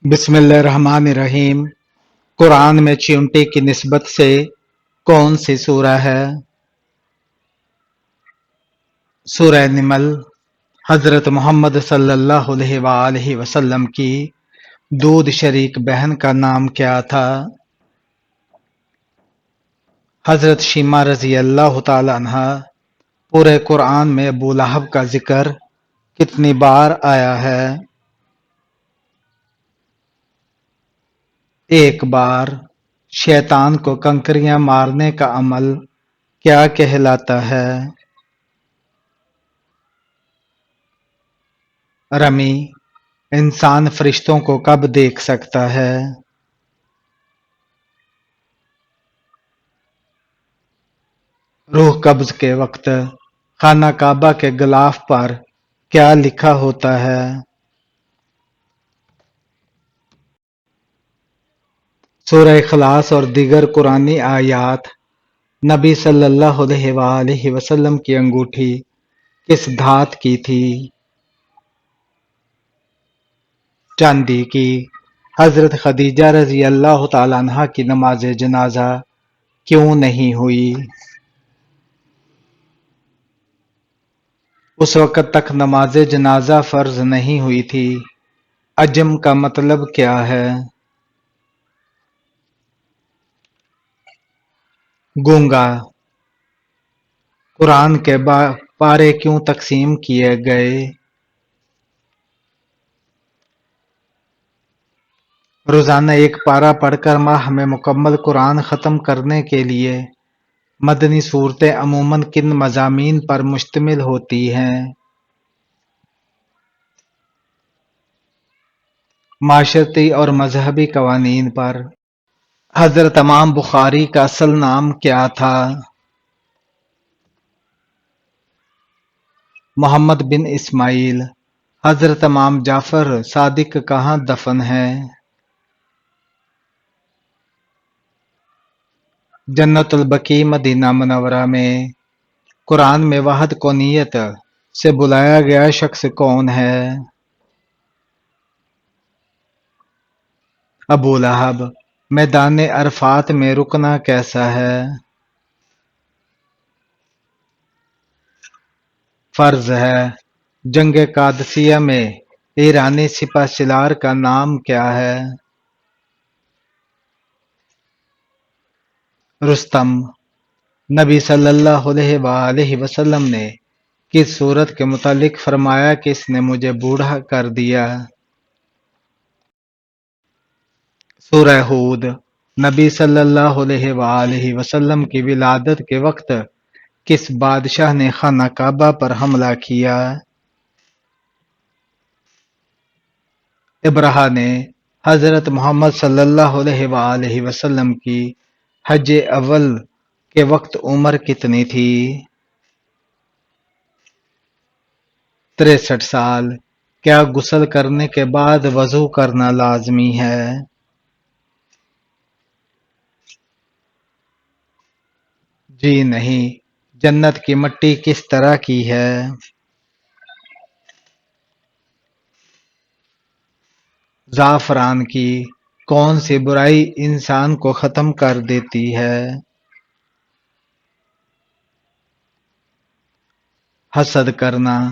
بسم اللہ الرحمن الرحیم۔ قرآن میں چیونٹی کی نسبت سے کون سی سورہ ہے؟ سورہ نمل۔ حضرت محمد صلی اللہ علیہ وآلہ وسلم کی دودھ شریک بہن کا نام کیا تھا؟ حضرت شیمہ رضی اللہ تعالی عنہ۔ پورے قرآن میں ابو لہب کا ذکر کتنی بار آیا ہے؟ ایک بار۔ شیطان کو کنکریاں مارنے کا عمل کیا کہلاتا ہے؟ رمی۔ انسان فرشتوں کو کب دیکھ سکتا ہے؟ روح قبض کے وقت خانہ کعبہ کے غلاف پر کیا لکھا ہوتا ہے؟ سورہ اخلاص اور دیگر قرآنی آیات۔ نبی صلی اللہ علیہ وآلہ وسلم کی انگوٹھی کس دھات کی تھی؟ چاندی کی۔ حضرت خدیجہ رضی اللہ تعالی عنہا کی نماز جنازہ کیوں نہیں ہوئی؟ اس وقت تک نماز جنازہ فرض نہیں ہوئی تھی۔ عجم کا مطلب کیا ہے؟ گونگا۔ قرآن کے پارے کیوں تقسیم کیے گئے؟ روزانہ ایک پارہ پڑھ کر ماہ میں مکمل قرآن ختم کرنے کے لیے مدنی صورتیں عموماً کن مضامین پر مشتمل ہوتی ہیں؟ معاشرتی اور مذہبی قوانین پر۔ حضرت امام بخاری کا اصل نام کیا تھا؟ محمد بن اسماعیل۔ حضرت امام جعفر صادق کہاں دفن ہیں؟ جنت البقیع مدینہ منورہ میں۔ قرآن میں وحد کونیت سے بلایا گیا شخص کون ہے؟ ابو لہب۔ میدان عرفات میں رکنا کیسا ہے؟ فرض ہے۔ جنگ قادسیہ میں ایرانی سپہ سالار کا نام کیا ہے؟ رستم۔ نبی صلی اللہ علیہ وآلہ وسلم نے کس سورت کے متعلق فرمایا کہ اس نے مجھے بوڑھا کر دیا؟ سورہ ہود۔ نبی صلی اللہ علیہ وآلہ وسلم کی ولادت کے وقت کس بادشاہ نے خانہ کعبہ پر حملہ کیا؟ ابرہہ نے۔ حضرت محمد صلی اللہ علیہ وآلہ وسلم کی حج اول کے وقت عمر کتنی تھی؟ 63 سال۔ کیا غسل کرنے کے بعد وضو کرنا لازمی ہے؟ جی نہیں۔ جنت کی مٹی کس طرح کی ہے؟ زعفران کی۔ کون سی برائی انسان کو ختم کر دیتی ہے؟ حسد کرنا۔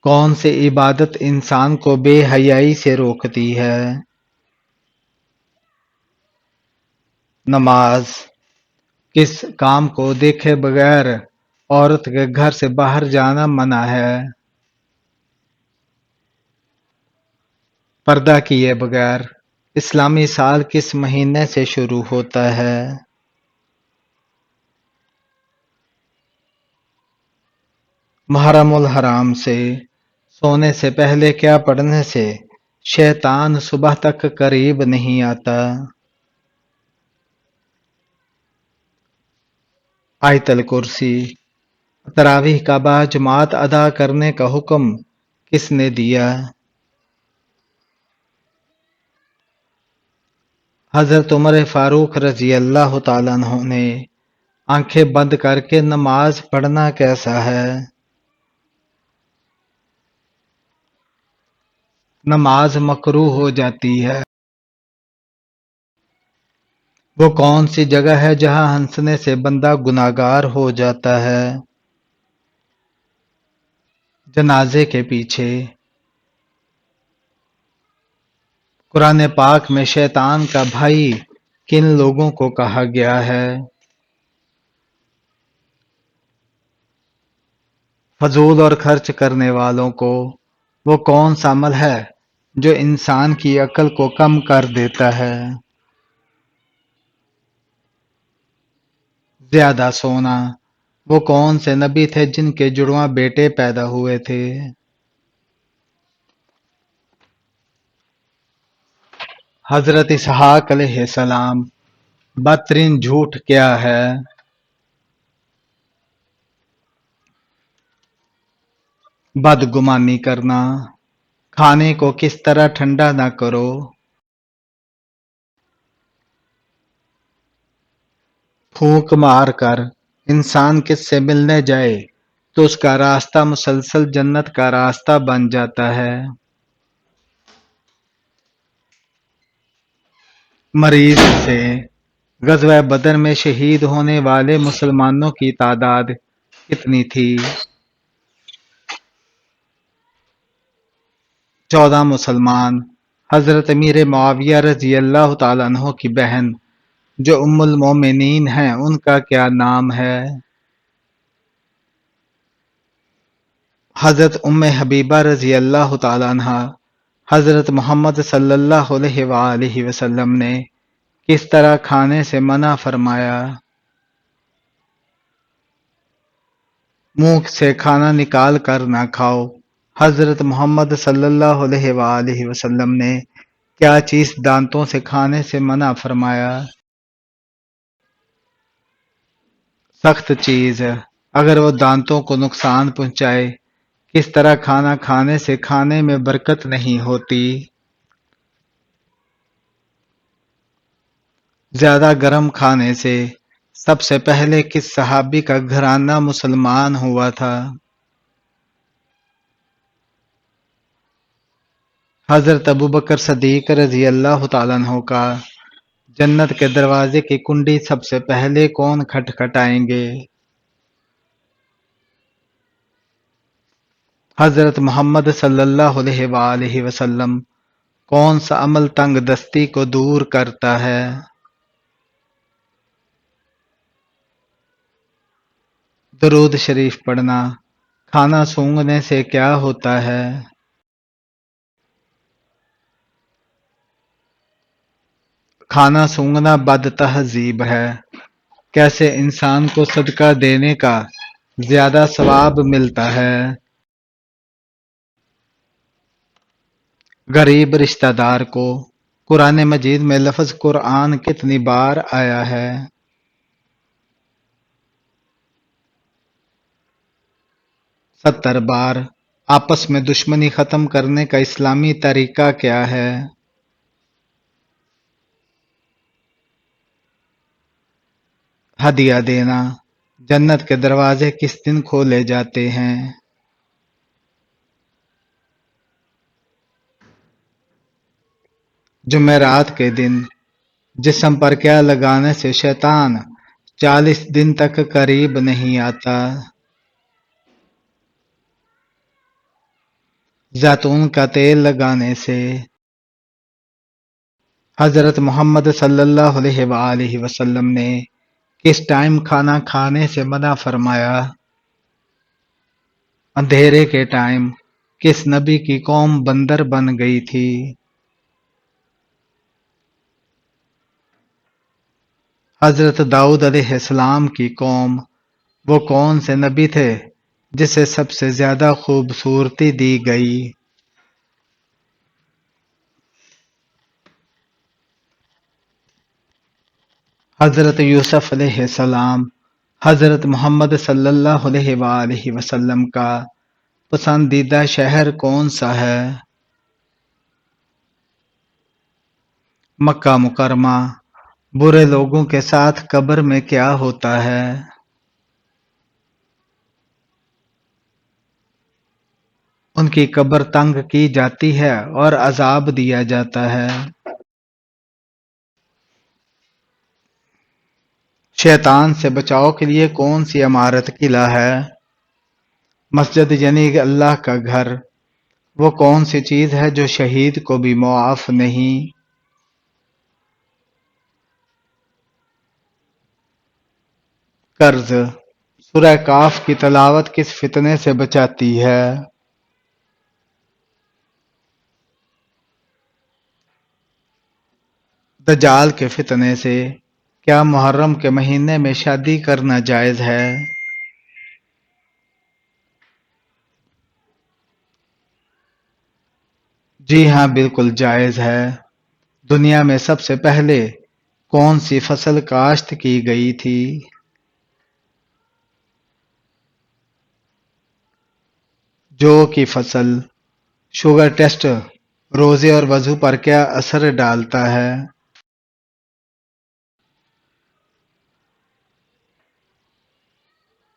کون سی عبادت انسان کو بے حیائی سے روکتی ہے؟ نماز۔ کس کام کو دیکھے بغیر عورت کے گھر سے باہر جانا منع ہے؟ پردہ کیے بغیر۔ اسلامی سال کس مہینے سے شروع ہوتا ہے؟ محرم الحرام سے۔ سونے سے پہلے کیا پڑھنے سے شیطان صبح تک قریب نہیں آتا؟ آیت الکرسی۔ تراویح کا باجماعت ادا کرنے کا حکم کس نے دیا؟ حضرت عمر فاروق رضی اللہ تعالیٰ عنہ نے۔ آنکھیں بند کر کے نماز پڑھنا کیسا ہے؟ نماز مکروہ ہو جاتی ہے۔ وہ کون سی جگہ ہے جہاں ہنسنے سے بندہ گناہگار ہو جاتا ہے؟ جنازے کے پیچھے۔ قرآن پاک میں شیطان کا بھائی کن لوگوں کو کہا گیا ہے؟ فضول اور خرچ کرنے والوں کو۔ وہ کون سا عمل ہے جو انسان کی عقل کو کم کر دیتا ہے؟ زیادہ سونا۔ وہ کون سے نبی تھے جن کے جڑواں بیٹے پیدا ہوئے تھے؟ حضرت اسحاق علیہ السلام۔ بدترین جھوٹ کیا ہے؟ بدگمانی کرنا۔ کھانے کو کس طرح ٹھنڈا نہ کرو؟ پھونک مار کر۔ انسان کس سے ملنے جائے تو اس کا راستہ مسلسل جنت کا راستہ بن جاتا ہے؟ مریض سے۔ غزوہ بدر میں شہید ہونے والے مسلمانوں کی تعداد کتنی تھی؟ 14 مسلمان۔ حضرت امیر معاویہ رضی اللہ تعالیٰ عنہ کی بہن جو ام المومنین ہیں ان کا کیا نام ہے؟ حضرت ام حبیبہ رضی اللہ تعالیٰ عنہ۔ حضرت محمد صلی اللہ علیہ وآلہ وسلم نے کس طرح کھانے سے منع فرمایا؟ منہ سے کھانا نکال کر نہ کھاؤ۔ حضرت محمد صلی اللہ علیہ وآلہ وسلم نے کیا چیز دانتوں سے کھانے سے منع فرمایا؟ سخت چیز۔ اگر وہ دانتوں کو نقصان پہنچائے، کس طرح کھانا کھانے سے کھانے میں برکت نہیں ہوتی؟ زیادہ گرم کھانے سے۔ سب سے پہلے کس صحابی کا گھرانہ مسلمان ہوا تھا؟ حضرت ابوبکر صدیق رضی اللہ تعالیٰ عنہ کا جنت کے دروازے کی کنڈی سب سے پہلے کون کھٹکھٹائیں گے؟ حضرت محمد صلی اللہ علیہ وآلہ وسلم۔ کون سا عمل تنگ دستی کو دور کرتا ہے؟ درود شریف پڑھنا۔ کھانا سونگھنے سے کیا ہوتا ہے؟ کھانا سونگھنا بد تہذیب ہے۔ کیسے انسان کو صدقہ دینے کا زیادہ ثواب ملتا ہے؟ غریب رشتہ دار کو۔ قرآن مجید میں لفظ قرآن کتنی بار آیا ہے؟ 70 بار۔ آپس میں دشمنی ختم کرنے کا اسلامی طریقہ کیا ہے؟ ہدیہ دینا۔ جنت کے دروازے کس دن کھولے جاتے ہیں؟ جمعرات کے دن۔ جسم پر کیا لگانے سے شیطان 40 دن تک قریب نہیں آتا؟ زیتون کا تیل لگانے سے۔ حضرت محمد صلی اللہ علیہ وآلہ وسلم نے کس ٹائم کھانا کھانے سے منع فرمایا؟ اندھیرے کے ٹائم۔ کس نبی کی قوم بندر بن گئی تھی؟ حضرت داؤد علیہ السلام کی قوم۔ وہ کون سے نبی تھے جسے سب سے زیادہ خوبصورتی دی گئی؟ حضرت یوسف علیہ السلام۔ حضرت محمد صلی اللہ علیہ وآلہ وسلم کا پسندیدہ شہر کون سا ہے؟ مکہ مکرمہ۔ برے لوگوں کے ساتھ قبر میں کیا ہوتا ہے؟ ان کی قبر تنگ کی جاتی ہے اور عذاب دیا جاتا ہے۔ شیطان سے بچاؤ کے لیے کون سی عمارت قلعہ ہے؟ مسجد یعنی کہ اللہ کا گھر۔ وہ کون سی چیز ہے جو شہید کو بھی معاف نہیں؟ قرض۔ سورہ کاف کی تلاوت کس فتنے سے بچاتی ہے؟ دجال کے فتنے سے۔ کیا محرم کے مہینے میں شادی کرنا جائز ہے؟ جی ہاں، بالکل جائز ہے۔ دنیا میں سب سے پہلے کون سی فصل کاشت کی گئی تھی؟ جو کی فصل۔ شوگر ٹیسٹ روزے اور وضو پر کیا اثر ڈالتا ہے؟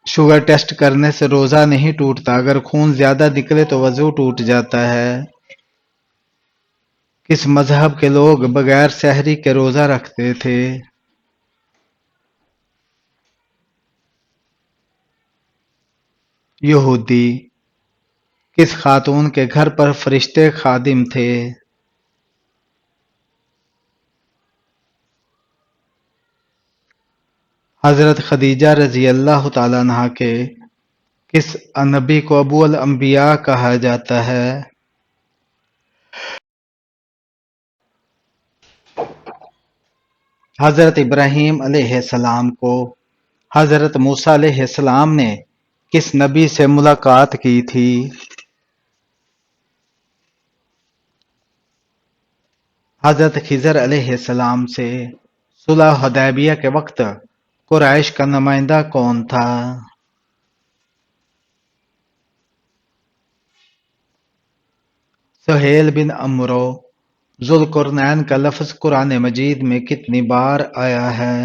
شوگر ٹیسٹ کرنے سے روزہ نہیں ٹوٹتا، اگر خون زیادہ نکلے تو وضو ٹوٹ جاتا ہے۔ کس مذہب کے لوگ بغیر سحری کے روزہ رکھتے تھے؟ یہودی۔ کس خاتون کے گھر پر فرشتے خادم تھے؟ حضرت خدیجہ رضی اللہ تعالیٰ عنہا کے کس نبی کو ابو الانبیاء کہا جاتا ہے؟ حضرت ابراہیم علیہ السلام کو حضرت موسیٰ علیہ السلام نے کس نبی سے ملاقات کی تھی؟ حضرت خضر علیہ السلام سے۔ صلح حدیبیہ کے وقت قریش کا نمائندہ کون تھا؟ سہیل بن عمرو۔ ذوالقرنین کا لفظ قرآن مجید میں کتنی بار آیا ہے؟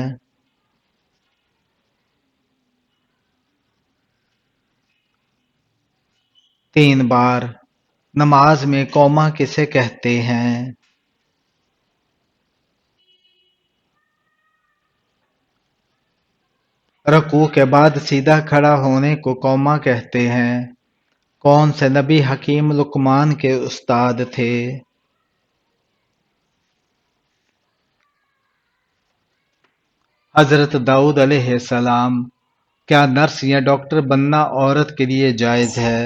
3 بار۔ نماز میں قوما کسے کہتے ہیں؟ رکوع کے بعد سیدھا کھڑا ہونے کو قوما کہتے ہیں۔ کون سے نبی حکیم لقمان کے استاد تھے؟ حضرت داؤد علیہ السلام۔ کیا نرس یا ڈاکٹر بننا عورت کے لیے جائز ہے؟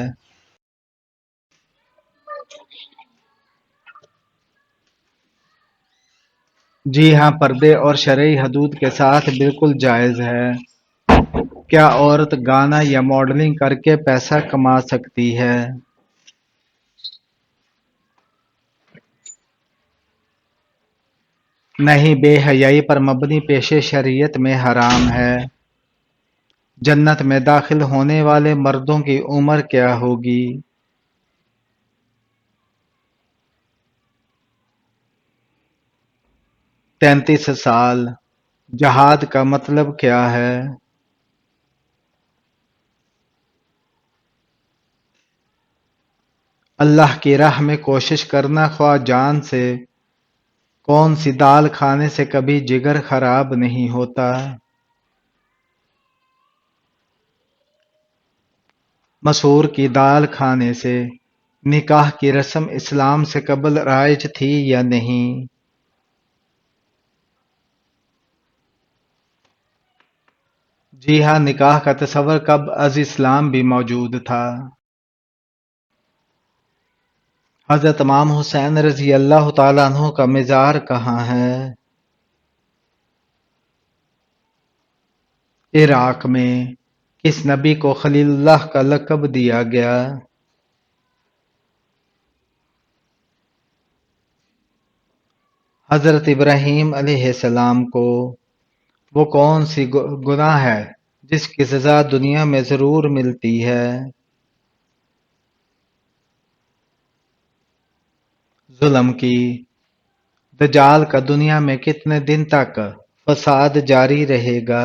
جی ہاں، پردے اور شرعی حدود کے ساتھ بالکل جائز ہے۔ کیا عورت گانا یا ماڈلنگ کر کے پیسہ کما سکتی ہے؟ نہیں، بے حیائی پر مبنی پیشے شریعت میں حرام ہے۔ جنت میں داخل ہونے والے مردوں کی عمر کیا ہوگی؟ 33 سال۔ جہاد کا مطلب کیا ہے؟ اللہ کی راہ میں کوشش کرنا، خواہ جان سے۔ کون سی دال کھانے سے کبھی جگر خراب نہیں ہوتا؟ مسور کی دال کھانے سے۔ نکاح کی رسم اسلام سے قبل رائج تھی یا نہیں؟ جی ہاں، نکاح کا تصور قبل از اسلام بھی موجود تھا۔ حضرت امام حسین رضی اللہ تعالیٰ عنہ کا مزار کہاں ہے؟ عراق میں۔ کس نبی کو خلیل اللہ کا لقب دیا گیا؟ حضرت ابراہیم علیہ السلام کو۔ وہ کون سی گناہ ہے جس کی سزا دنیا میں ضرور ملتی ہے؟ ظلم کی۔ دجال کا دنیا میں کتنے دن تک فساد جاری رہے گا؟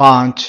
5।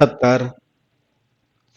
70।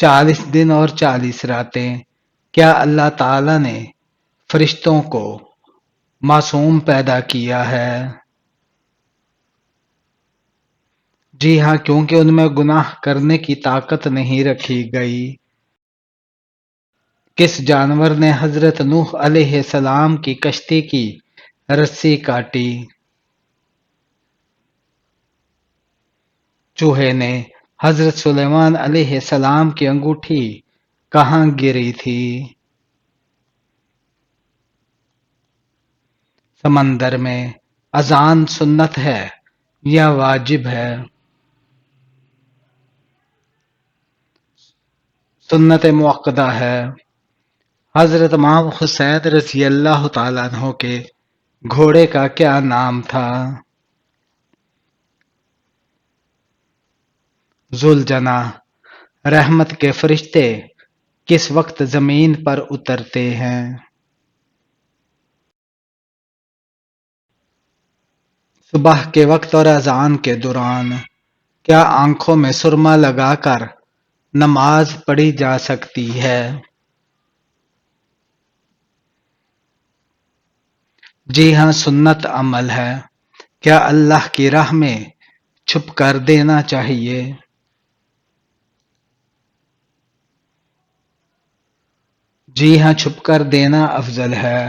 40 دن اور 40 راتیں کیا اللہ تعالی نے فرشتوں کو معصوم پیدا کیا ہے؟ جی ہاں، کیونکہ ان میں گناہ کرنے کی طاقت نہیں رکھی گئی۔ کس جانور نے حضرت نوح علیہ السلام کی کشتی کی رسی کاٹی؟ چوہے نے۔ حضرت سلیمان علیہ السلام کی انگوٹھی کہاں گری تھی؟ سمندر میں۔ اذان سنت ہے یا واجب ہے؟ سنت موقدہ ہے۔ حضرت امام حسین رضی اللہ تعالیٰ عنہ کے گھوڑے کا کیا نام تھا؟ ذوالجناح۔ رحمت کے فرشتے کس وقت زمین پر اترتے ہیں؟ صبح کے وقت اور اذان کے دوران۔ کیا آنکھوں میں سرما لگا کر نماز پڑھی جا سکتی ہے؟ جی ہاں، سنت عمل ہے۔ کیا اللہ کی راہ میں چھپ کر دینا چاہیے؟ جی ہاں، چھپ کر دینا افضل ہے۔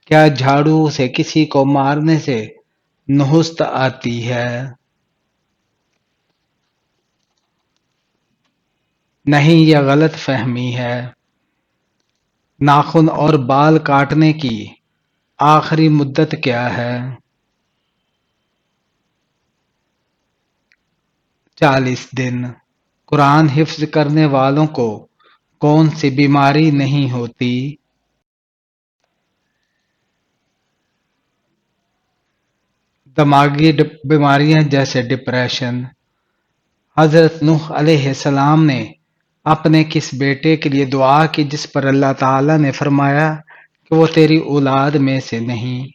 کیا جھاڑو سے کسی کو مارنے سے نحست آتی ہے؟ نہیں، یہ غلط فہمی ہے۔ ناخن اور بال کاٹنے کی آخری مدت کیا ہے؟ 40 دن۔ قرآن حفظ کرنے والوں کو کون سی بیماری نہیں ہوتی؟ دماغی بیماریاں جیسے ڈپریشن۔ حضرت نوح علیہ السلام نے اپنے کس بیٹے کے لیے دعا کی جس پر اللہ تعالیٰ نے فرمایا کہ وہ تیری اولاد میں سے نہیں؟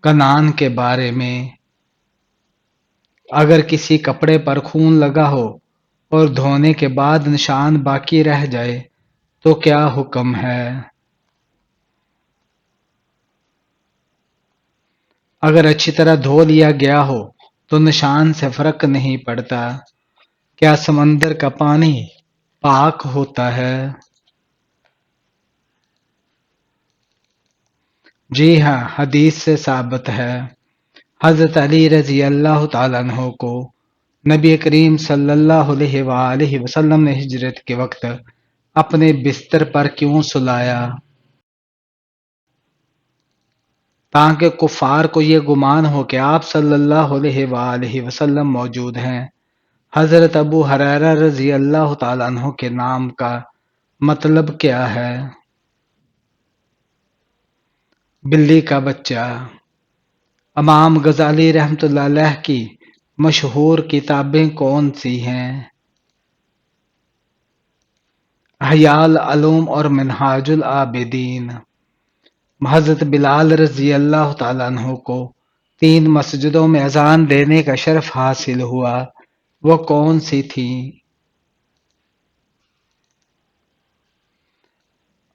کنعان کے بارے میں۔ اگر کسی کپڑے پر خون لگا ہو اور دھونے کے بعد نشان باقی رہ جائے تو کیا حکم ہے؟ اگر اچھی طرح دھو لیا گیا ہو تو نشان سے فرق نہیں پڑتا۔ کیا سمندر کا پانی پاک ہوتا ہے؟ جی ہاں، حدیث سے ثابت ہے۔ حضرت علی رضی اللہ تعالیٰ عنہ کو نبی کریم صلی اللہ علیہ وآلہ وسلم نے ہجرت کے وقت اپنے بستر پر کیوں سلایا؟ تاکہ کفار کو یہ گمان ہو کہ آپ صلی اللہ علیہ وآلہ وسلم موجود ہیں۔ حضرت ابو ہریرہ رضی اللہ تعالیٰ عنہ کے نام کا مطلب کیا ہے؟ بلی کا بچہ۔ امام غزالی رحمۃ اللہ علیہ کی مشہور کتابیں کون سی ہیں؟ احیاء العلوم اور منہاج العابدین۔ حضرت بلال رضی اللہ تعالیٰ عنہ کو 3 مسجدوں میں اذان دینے کا شرف حاصل ہوا، وہ کون سی تھیں؟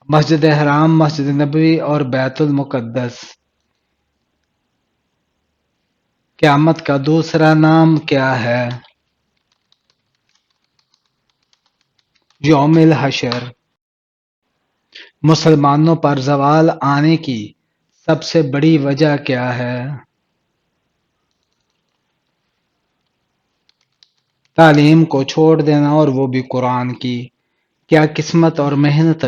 مسجد حرام، مسجد نبوی اور بیت المقدس۔ قیامت کا دوسرا نام کیا ہے؟ یوم الحشر۔ مسلمانوں پر زوال آنے کی سب سے بڑی وجہ کیا ہے؟ تعلیم کو چھوڑ دینا اور وہ بھی قرآن کی۔ کیا قسمت اور محنت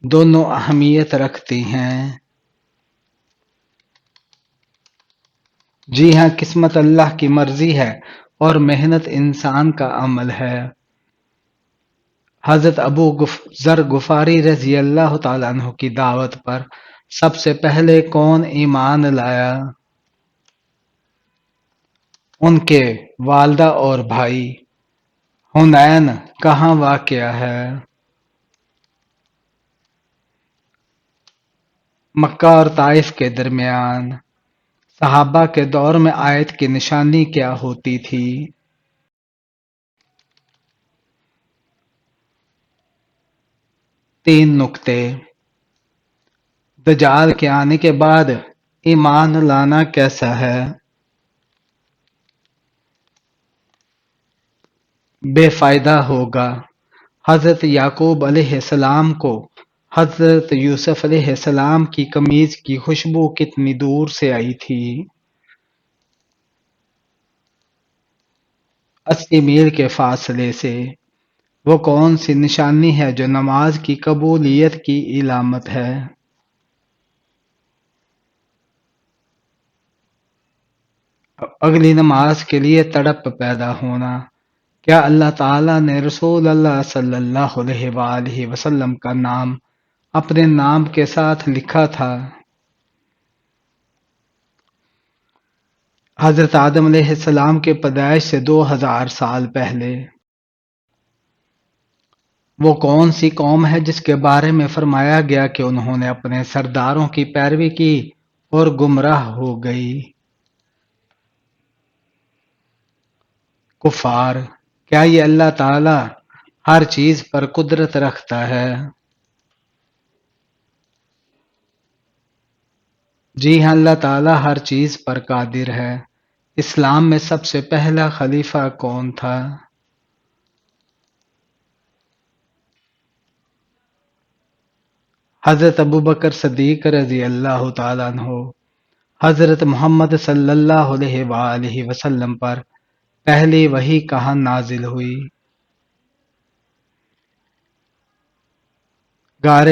دونوں اہمیت رکھتی ہیں؟ جی ہاں، قسمت اللہ کی مرضی ہے اور محنت انسان کا عمل ہے۔ حضرت ابو ذر غفاری رضی اللہ تعالیٰ عنہ کی دعوت پر سب سے پہلے کون ایمان لایا؟ ان کے والدہ اور بھائی۔ حنین کہاں واقع ہے؟ مکہ اور طائف کے درمیان۔ صحابہ کے دور میں آیت کی نشانی کیا ہوتی تھی؟ 3 نکتے۔ دجال کے آنے کے بعد ایمان لانا کیسا ہے؟ بے فائدہ ہوگا۔ حضرت یعقوب علیہ السلام کو حضرت یوسف علیہ السلام کی قمیض کی خوشبو کتنی دور سے آئی تھی؟ 80 میل کے فاصلے سے۔ وہ کون سی نشانی ہے جو نماز کی قبولیت کی علامت ہے؟ اگلی نماز کے لیے تڑپ پیدا ہونا۔ کیا اللہ تعالیٰ نے رسول اللہ صلی اللہ علیہ وآلہ وسلم کا نام اپنے نام کے ساتھ لکھا تھا؟ حضرت آدم علیہ السلام کے پیدائش سے 2000 سال پہلے۔ وہ کون سی قوم ہے جس کے بارے میں فرمایا گیا کہ انہوں نے اپنے سرداروں کی پیروی کی اور گمراہ ہو گئی؟ کفار۔ کیا یہ اللہ تعالی ہر چیز پر قدرت رکھتا ہے؟ جی ہاں، اللہ تعالی ہر چیز پر قادر ہے۔ اسلام میں سب سے پہلا خلیفہ کون تھا؟ حضرت ابوبکر صدیق رضی اللہ تعالیٰ عنہ۔ حضرت محمد صلی اللہ علیہ وآلہ وسلم پر پہلی وحی کہاں نازل ہوئی؟ غار